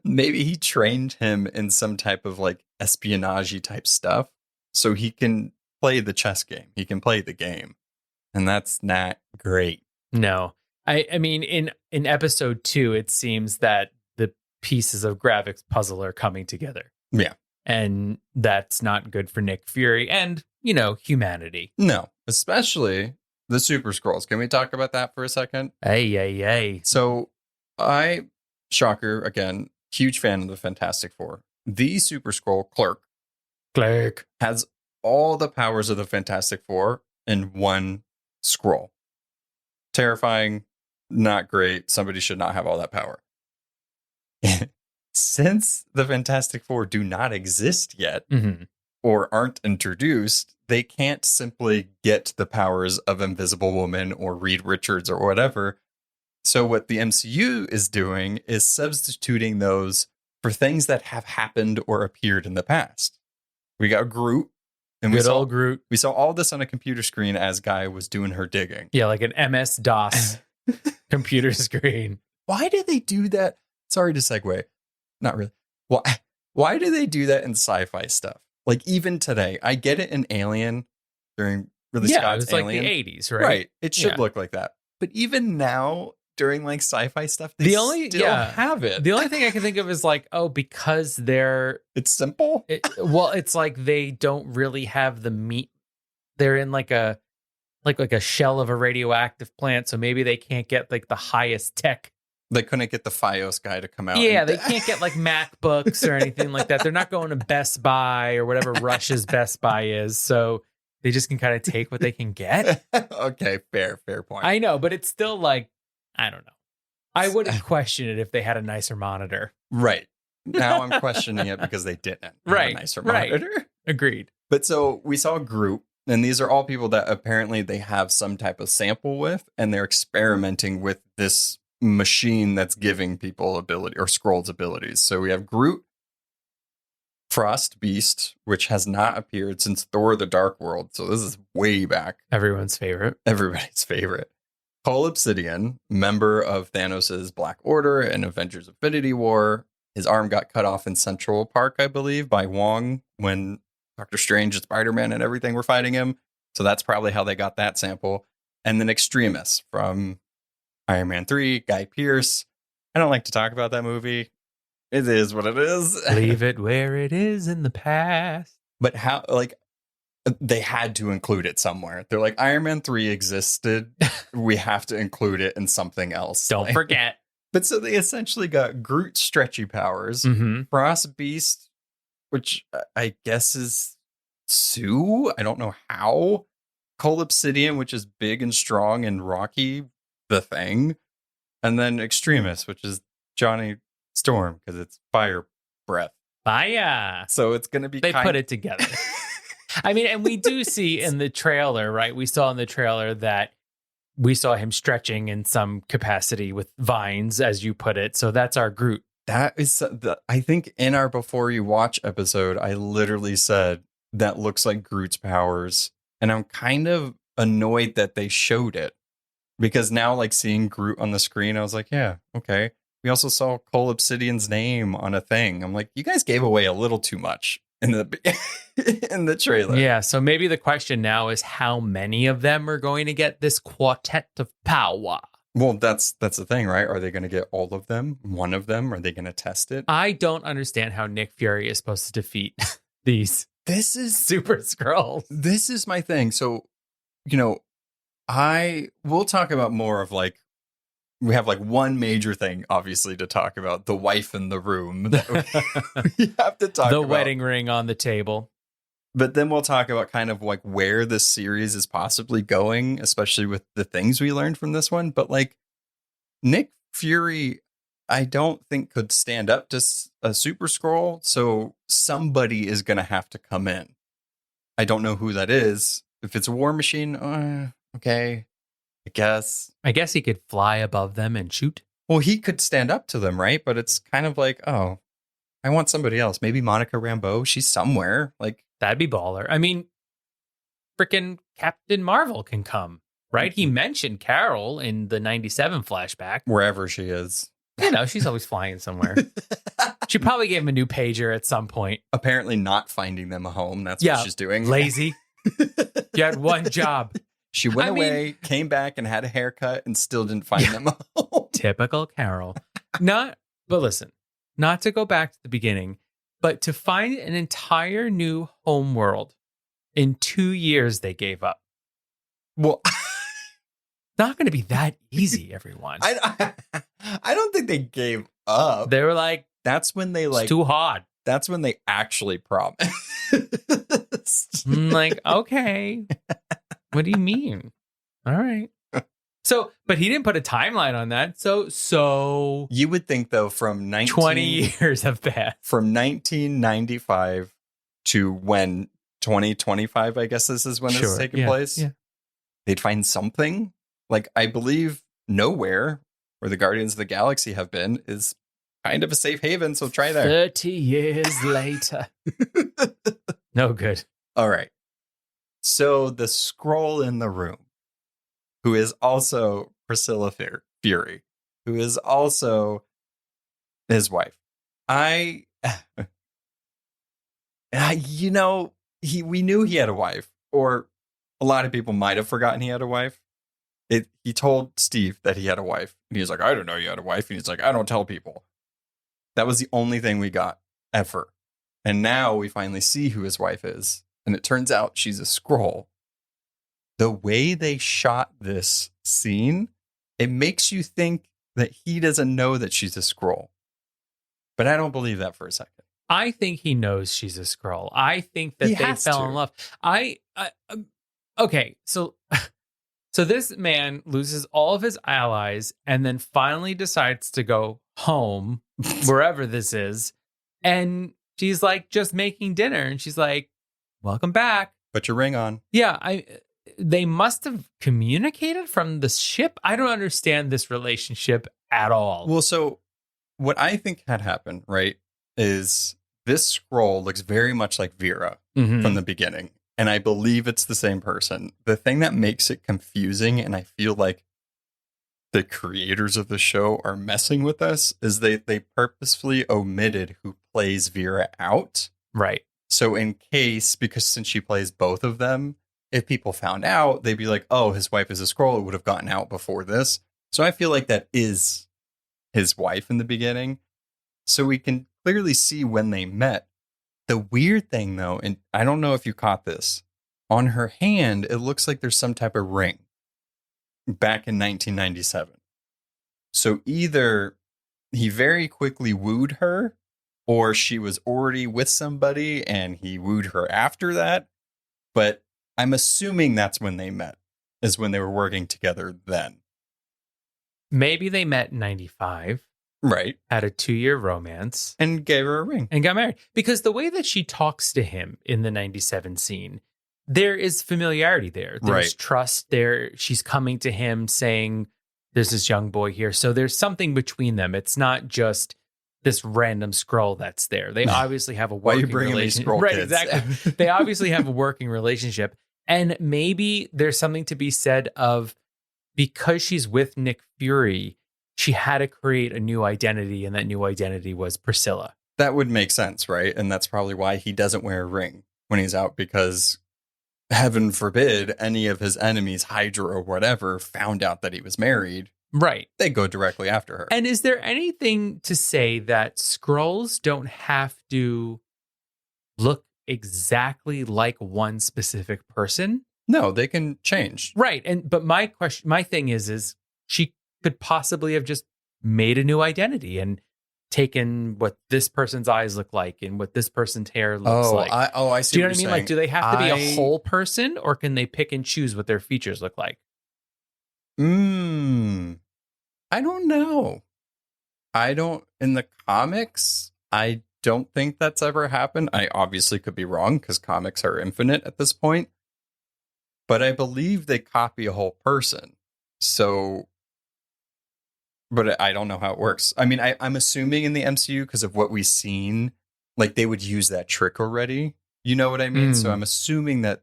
S2: maybe he trained him in some type of like espionage type stuff, so he can play the chess game. He can play the game. And that's not great.
S1: No. I mean, in episode 2, it seems that the pieces of Gravik's puzzle are coming together.
S2: Yeah.
S1: And that's not good for Nick Fury and, humanity.
S2: No, especially the Super Skrulls. Can we talk about that for a second?
S1: Hey.
S2: So shocker, again, huge fan of the Fantastic Four. The Super Skrull, Clerk, has all the powers of the Fantastic Four in one Skrull. Terrifying, not great. Somebody should not have all that power. Since the Fantastic Four do not exist yet, or aren't introduced, they can't simply get the powers of Invisible Woman or Reed Richards or whatever. So what the MCU is doing is substituting those for things that have happened or appeared in the past. We got Groot. And
S1: Good old Groot.
S2: We saw all this on a computer screen as Gaia was doing her digging.
S1: Yeah, like an MS-DOS computer screen.
S2: Why did they do that? Sorry to segue. Not really. Why do they do that in sci-fi stuff? Like even today, I get it in Alien during Ridley Scott's Alien.
S1: Like the 80s, right?
S2: Right. It should look like that. But even now, during like sci-fi stuff, they still have it.
S1: The only thing I can think of is like, because
S2: it's simple.
S1: It's like they don't really have the meat. They're in like a shell of a radioactive plant, so maybe they can't get like the highest tech.
S2: They couldn't get the FiOS guy to come out.
S1: Yeah, they can't get like MacBooks or anything like that. They're not going to Best Buy or whatever Russia's Best Buy is. So they just can kind of take what they can get.
S2: Okay, fair point.
S1: I know, but it's still like, I don't know. I wouldn't question it if they had a nicer monitor.
S2: Right. Now I'm questioning it because they didn't have a nicer monitor.
S1: Agreed.
S2: But so we saw Groot, and these are all people that apparently they have some type of sample with, and they're experimenting with this machine that's giving people ability or Skrulls abilities. So we have Groot, Frost Beast, which has not appeared since Thor: The Dark World. So this is way back.
S1: Everybody's favorite.
S2: Cole Obsidian, member of Thanos' Black Order and Avengers Infinity War. his arm got cut off in Central Park, I believe, by Wong when Doctor Strange and Spider-Man and everything were fighting him. So that's probably how they got that sample. And then Extremis from Iron Man 3, Guy Pearce. I don't like to talk about that movie. It is what it is.
S1: Leave it where it is in the past.
S2: But how, like, they had to include it somewhere. They're like, Iron Man 3 existed. We have to include it in something else.
S1: Don't forget.
S2: But so they essentially got Groot's stretchy powers, Frost Beast, which I guess is Sue. I don't know how. Cole Obsidian, which is big and strong and rocky, the Thing. And then Extremis, which is Johnny Storm, because it's fire breath.
S1: Fire.
S2: So it's going to be
S1: They put it together. I mean, and we do see in the trailer, right? We saw in the trailer that we saw him stretching in some capacity with vines, as you put it. So that's our Groot.
S2: That is, I think in our Before You Watch episode, I literally said that looks like Groot's powers. And I'm kind of annoyed that they showed it. Because now, like, seeing Groot on the screen, I was like, yeah, okay. We also saw Cole Obsidian's name on a thing. I'm like, you guys gave away a little too much in the trailer.
S1: Yeah, so maybe the question now is how many of them are going to get this quartet of power?
S2: Well, that's the thing, right? Are they going to get all of them? One of them? Are they going to test it?
S1: I don't understand how Nick Fury is supposed to defeat these
S2: This is
S1: Super Skrulls.
S2: This is my thing. So, you know, we'll talk about more of, like, we have like one major thing, obviously, to talk about: the wife in the room. That we have to talk
S1: the
S2: about.
S1: Wedding ring on the table.
S2: But then we'll talk about kind of like where this series is possibly going, especially with the things we learned from this one. But like Nick Fury, I don't think could stand up to a Super Skrull. So somebody is going to have to come in. I don't know who that is. If it's a War Machine, okay. I guess
S1: he could fly above them and shoot.
S2: Well, he could stand up to them, right? But it's kind of like, oh, I want somebody else. Maybe Monica Rambeau. She's somewhere. Like,
S1: that'd be baller. I mean, freaking Captain Marvel can come, right? He mentioned Carol in the 97 flashback.
S2: Wherever she is.
S1: You know, she's always flying somewhere. She probably gave him a new pager at some point.
S2: Apparently not finding them a home. That's what she's doing.
S1: Lazy. You had one job.
S2: She went away, came back, and had a haircut, and still didn't find them a home.
S1: Typical Carol. But listen, not to go back to the beginning, but to find an entire new home world in 2 years they gave up.
S2: Well,
S1: not going to be that easy, everyone.
S2: I don't think they gave up.
S1: They were like,
S2: that's when they
S1: it's too hard.
S2: That's when they actually promised.
S1: Like, okay. What do you mean? All right. So, but he didn't put a timeline on that. So
S2: you would think, though, from
S1: 20 years have passed.
S2: From 1995 to when 2025, I guess this is when this is taking place. Yeah. They'd find something. Like, I believe Nowhere, where the Guardians of the Galaxy have been, is kind of a safe haven. So try there.
S1: 30 years later. No good.
S2: All right. So the Skrull in the room, who is also Priscilla Fury, who is also his wife. We knew he had a wife, or a lot of people might have forgotten he had a wife. He told Steve that he had a wife, and he was like, I don't know you had a wife. And he's like, I don't tell people. That was the only thing we got ever. And now we finally see who his wife is. And it turns out she's a Skrull. The way they shot this scene, it makes you think that he doesn't know that she's a Skrull. But I don't believe that for a second.
S1: I think he knows she's a Skrull. I think that they fell in love. Okay, so this man loses all of his allies and then finally decides to go home, wherever this is. And she's like just making dinner. And she's like, welcome back.
S2: Put your ring on.
S1: Yeah, they must have communicated from the ship. I don't understand this relationship at all.
S2: Well, so what I think had happened, right, is this Skrull looks very much like Vera from the beginning. And I believe it's the same person. The thing that makes it confusing, and I feel like the creators of the show are messing with us is they purposefully omitted who plays Vera out.
S1: Right.
S2: So in case, because since she plays both of them, if people found out, they'd be like, oh, his wife is a Skrull. It would have gotten out before this. So I feel like that is his wife in the beginning. So we can clearly see when they met. The weird thing, though, and I don't know if you caught this, on her hand, it looks like there's some type of ring back in 1997. So either he very quickly wooed her, or she was already with somebody and he wooed her after that. But I'm assuming that's when they met, is when they were working together then.
S1: Maybe they met in 95.
S2: Right.
S1: Had a 2-year romance.
S2: And gave her a ring.
S1: And got married. Because the way that she talks to him in the 97 scene, there is familiarity there. There's trust there. She's coming to him saying, there's this young boy here. So there's something between them. It's not just this random Skrull that's there. They obviously have a working relationship. Right, kids? Exactly. They obviously have a working relationship. And maybe there's something to be said of, because she's with Nick Fury, she had to create a new identity, and that new identity was Priscilla.
S2: That would make sense, right? And that's probably why he doesn't wear a ring when he's out, because heaven forbid any of his enemies, Hydra or whatever, found out that he was married.
S1: Right.
S2: They go directly after her.
S1: And is there anything to say that Skrulls don't have to look exactly like one specific person?
S2: No, they can change.
S1: Right. But my thing is she could possibly have just made a new identity and taken what this person's eyes look like and what this person's hair looks like.
S2: I see.
S1: Do you know what I mean? Like, do they have to be a whole person, or can they pick and choose what their features look like?
S2: I don't know. In the comics, I don't think that's ever happened. I obviously could be wrong, because comics are infinite at this point. But I believe they copy a whole person. So, but I don't know how it works. I mean, I'm assuming in the MCU, because of what we've seen, like they would use that trick already. You know what I mean? So I'm assuming that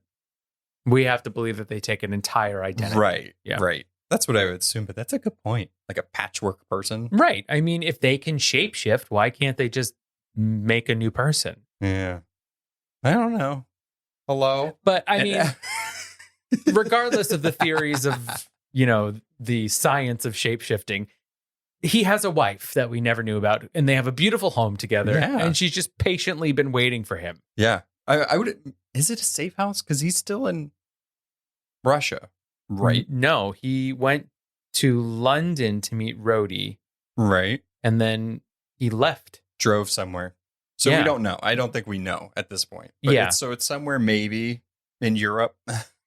S1: we have to believe that they take an entire identity.
S2: Right. Yeah. Right. That's what I would assume. But that's a good point. Like a patchwork person.
S1: Right. I mean, if they can shapeshift, why can't they just make a new person?
S2: Yeah. I don't know. Hello?
S1: But I mean, regardless of the theories of, the science of shapeshifting, he has a wife that we never knew about, and they have a beautiful home together. Yeah. And she's just patiently been waiting for him.
S2: Yeah. I would. Is it a safe house? Because he's still in Russia, right?
S1: No, he went to London to meet Rhodey.
S2: Right.
S1: And then he left.
S2: Drove somewhere. So we don't know. I don't think we know at this point. But it's somewhere maybe in Europe.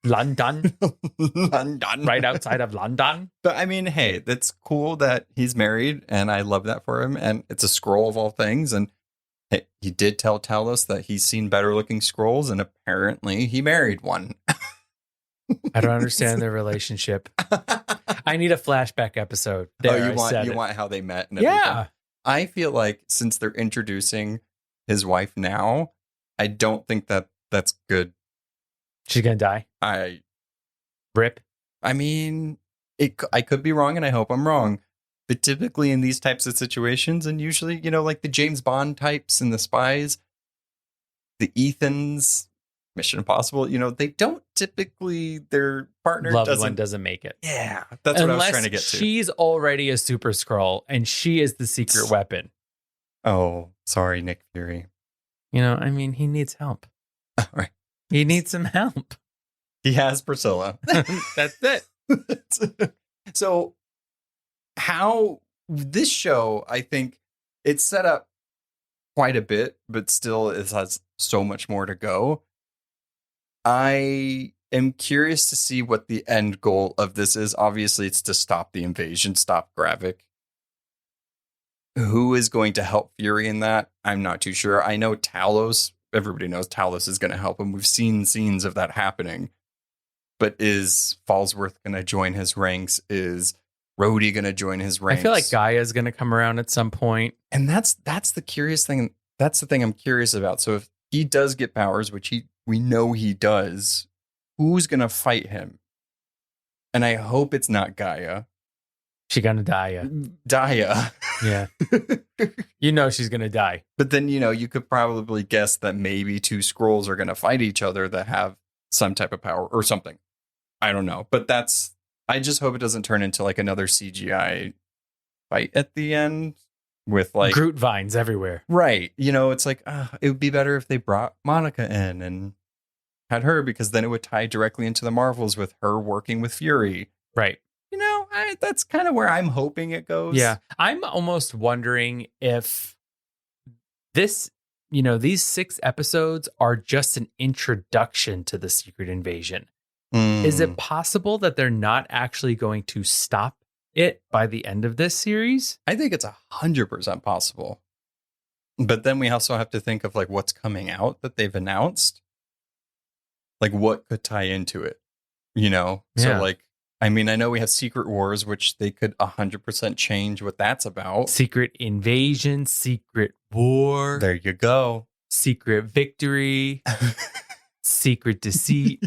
S1: London.
S2: London.
S1: Right outside of London.
S2: But I mean, hey, that's cool that he's married, and I love that for him. And it's a Skrull of all things. And hey, he did tell Talos that he's seen better looking Skrulls, and apparently he married one.
S1: I don't understand their relationship. I need a flashback episode.
S2: You want how they met and everything. Yeah. I feel like since they're introducing his wife now, I don't think that's good.
S1: She's gonna die. Rip.
S2: I mean, I could be wrong, and I hope I'm wrong. But typically in these types of situations, and usually, like the James Bond types and the spies, the Ethans, Mission Impossible, they don't typically, their partner
S1: doesn't make it.
S2: Yeah, that's what I was trying to get to.
S1: She's already a super Skrull, and she is the secret weapon.
S2: Oh, sorry, Nick Fury.
S1: I mean, he needs help.
S2: All right.
S1: He needs some help.
S2: He has Priscilla.
S1: That's it.
S2: So how this show, I think it's set up quite a bit, but still it has so much more to go. I am curious to see what the end goal of this is. Obviously, it's to stop the invasion, stop Gravik. Who is going to help Fury in that? I'm not too sure. I know Talos. Everybody knows Talos is going to help him. We've seen scenes of that happening. But is Falsworth going to join his ranks? Is Rhodey going to join his ranks?
S1: I feel like Gaia's going to come around at some point.
S2: And that's the curious thing. That's the thing I'm curious about. So if he does get powers, which we know he does, who's going to fight him? And I hope it's not Gaia.
S1: She gonna die, yeah.
S2: Daya.
S1: Yeah. You know she's gonna die.
S2: But then, you could probably guess that maybe two Skrulls are going to fight each other that have some type of power or something. I don't know. But I just hope it doesn't turn into like another CGI fight at the end with like
S1: Groot vines everywhere.
S2: Right. It's like, it would be better if they brought Monica in and had her, because then it would tie directly into the Marvels with her working with Fury.
S1: Right.
S2: That's kind of where I'm hoping it goes.
S1: Yeah. I'm almost wondering if these 6 episodes are just an introduction to the Secret Invasion. Is it possible that they're not actually going to stop it by the end of this series?
S2: I think it's 100% possible. But then we also have to think of like what's coming out that they've announced. Like what could tie into it, So like, I mean, I know we have Secret Wars, which they could 100% change what that's about.
S1: Secret Invasion, Secret War.
S2: There you go.
S1: Secret Victory. Secret Deceit.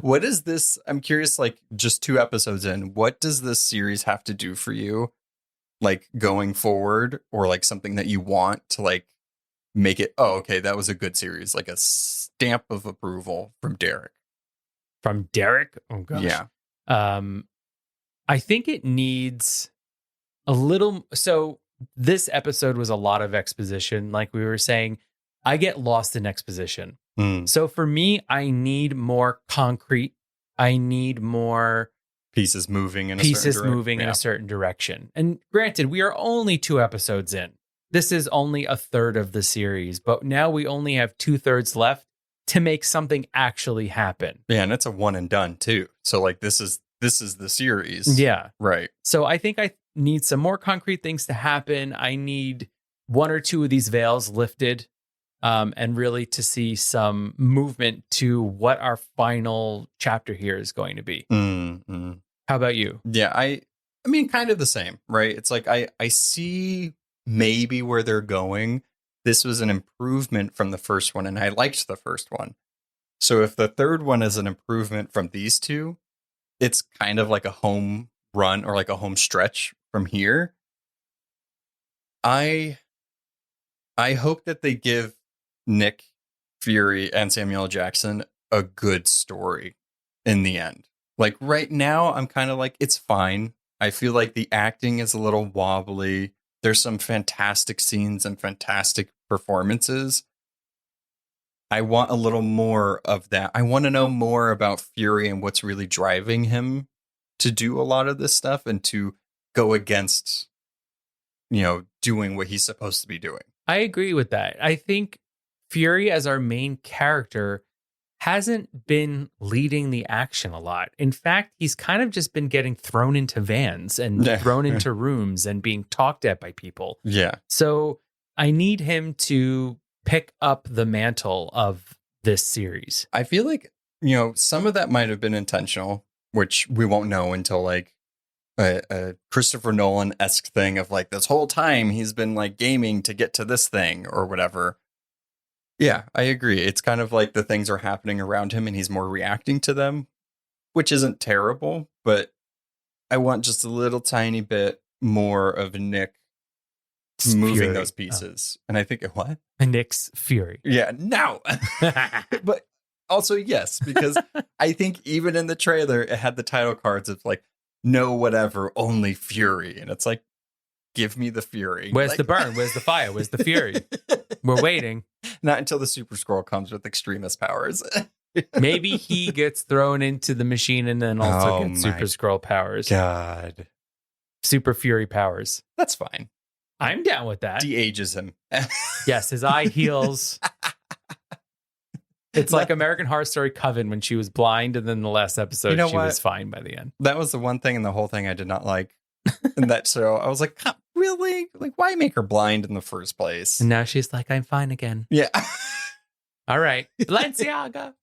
S2: What is this? I'm curious, like just 2 episodes in, what does this series have to do for you? Like going forward, or like something that you want to like make it, oh, okay, that was a good series. Like a stamp of approval from Derek.
S1: From Derek? Oh gosh.
S2: Yeah.
S1: I think it needs a little. So this episode was a lot of exposition. Like we were saying, I get lost in exposition. So for me, I need more concrete. I need more
S2: pieces moving in
S1: a certain direction. And granted, we are only 2 episodes in. This is only a third of the series, but now we only have 2/3 left to make something actually happen.
S2: Yeah, and it's a one and done too. So like this is the series.
S1: Yeah.
S2: Right.
S1: So I think I need some more concrete things to happen. I need 1 or 2 of these veils lifted, and really to see some movement to what our final chapter here is going to be. How about you?
S2: Yeah, I mean, kind of the same, right? It's like I see maybe where they're going. This was an improvement from the first one, and I liked the first one. So if the third one is an improvement from these 2, it's kind of like a home run or like a home stretch from here. I hope that they give Nick Fury and Samuel Jackson a good story in the end. Like right now, I'm kind of like, it's fine. I feel like the acting is a little wobbly. There's some fantastic scenes and fantastic performances. I want a little more of that. I want to know more about Fury and what's really driving him to do a lot of this stuff and to go against, doing what he's supposed to be doing.
S1: I agree with that. I think Fury as our main character hasn't been leading the action a lot. In fact, he's kind of just been getting thrown into vans and thrown into rooms and being talked at by people.
S2: Yeah.
S1: So I need him to pick up the mantle of this series.
S2: I feel like, some of that might have been intentional, which we won't know until like a Christopher Nolan-esque thing of like this whole time he's been like gaming to get to this thing or whatever. Yeah, I agree. It's kind of like the things are happening around him and he's more reacting to them, which isn't terrible, but I want just a little tiny bit more of Nick moving
S1: Fury.
S2: those pieces. And I think, what?
S1: Nick's Fury.
S2: Yeah, no. But also, yes, because I think even in the trailer, it had the title cards of like, no, whatever, only Fury. And it's like, give me the Fury.
S1: Where's the burn? Where's the fire? Where's the Fury? We're waiting.
S2: Not until the Super Skrull comes with extremist powers.
S1: Maybe he gets thrown into the machine and then also gets Super Skrull powers.
S2: God.
S1: Super Fury powers.
S2: That's fine.
S1: I'm down with that.
S2: De-ages him.
S1: Yes, his eye heals. It's like American Horror Story Coven when she was blind, and then the last episode she was fine by the end.
S2: That was the one thing in the whole thing I did not like in that show. I was like, really? Like, why make her blind in the first place?
S1: And now she's like, I'm fine again.
S2: Yeah.
S1: All right. Balenciaga.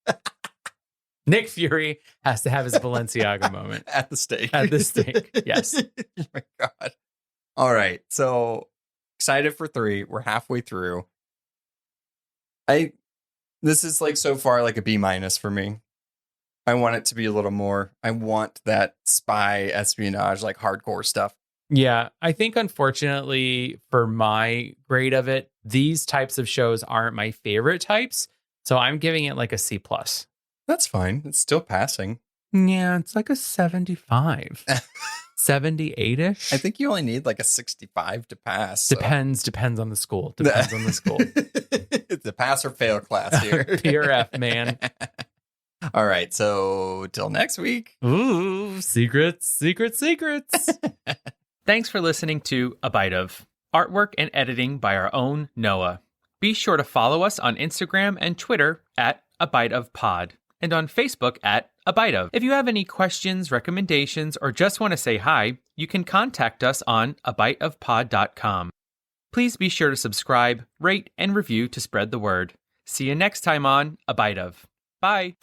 S1: Nick Fury has to have his Balenciaga moment.
S2: At the stake.
S1: At the stake. Yes.
S2: Oh my God. All right. So excited for 3. We're halfway through. This is like so far like a B- for me. I want it to be a little more. I want that spy espionage, like hardcore stuff.
S1: Yeah, I think unfortunately for my grade of it, these types of shows aren't my favorite types. So I'm giving it like a C plus.
S2: That's fine. It's still passing.
S1: Yeah, it's like a 75. 78-ish.
S2: I think you only need like a 65 to pass. So.
S1: Depends on the school. Depends on the school.
S2: It's a pass or fail class here.
S1: Pure F, man.
S2: All right. So till next week.
S1: Ooh, secrets. Thanks for listening to A Bite of. Artwork and editing by our own Noah. Be sure to follow us on Instagram and Twitter at A Bite of Pod, and on Facebook at A Bite of. If you have any questions, recommendations, or just want to say hi, you can contact us on abiteofpod.com. Please be sure to subscribe, rate, and review to spread the word. See you next time on A Bite of. Bye.